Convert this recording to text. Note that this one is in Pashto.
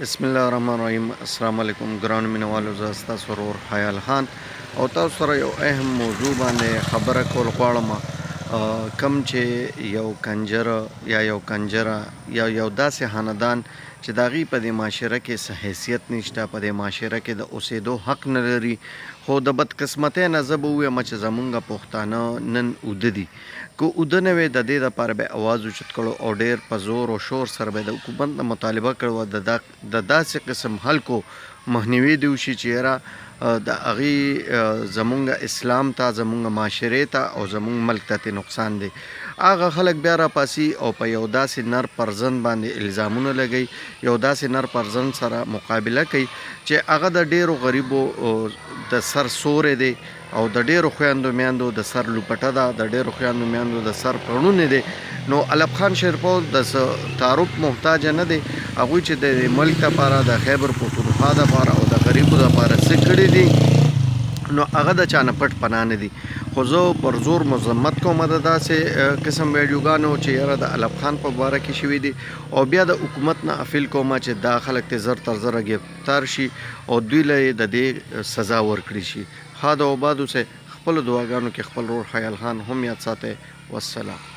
بسم الله الرحمن الرحیم. السلام علیکم ګران مینوالو، زه ستاسو ورور حیال خان او تاسو سره یو اهم موضوع باندې خبره کول غواړم. کم چې یو کنجر یا یو کنجره یا یو داسې خاندان چې د هغې په دې معاشره کې څه حیثیت نشته، په دې معاشره کې د اوسېدو حق نه لري، خو د بدقسمتۍ نه زه به ووایم چې زمونږ پښتانه نن اوده دي. که اوده نه وی د دې دپاره به اواز اوچت کړو او ډېر په زور او شور سره به د حکومت نه مطالبه کړې د داسې قسم خلکو مخنیوي دې وشي چې یاره د هغې زمونږ اسلام ته، زمونږ معاشرې ته او زمونږ ملک ته ترې نقصان دی. هغه خلک بیا راپاسي او په یو داسې نر پرزند باندې الزامونه لګوي، یو داسې نر پرزند سره مقابله کوي چې هغه د ډېرو غریبو د سر سوری دی او د ډېرو خویندو میندو د سر لوپټه ده، د ډېرو خویندو میندو د سر پړونې دی. نو علب خان شیرپور د تعارف محتاج نه دی. هغوی چې د ملک دپاره، د خیبر پښتونخوا دپاره او د غریبو دپاره څه کړي دي، نو هغه د چا نه پټ پناه نه دي. خو زه پر زور مذمت کوم د داسې قسم ویډیوګانو چې یاره د علب خان په باره کې شوي دي، او بیا د حکومت نه اپیل کوم چې دا خلک ته زر تر زره ګرفتار شي او دوی له یې د دې سزا ورکړي شي. ښاد او آباد اوسئ. خپلو دعاګانو کې خپل ورور حیال خان هم یاد ساتئ. والسلام.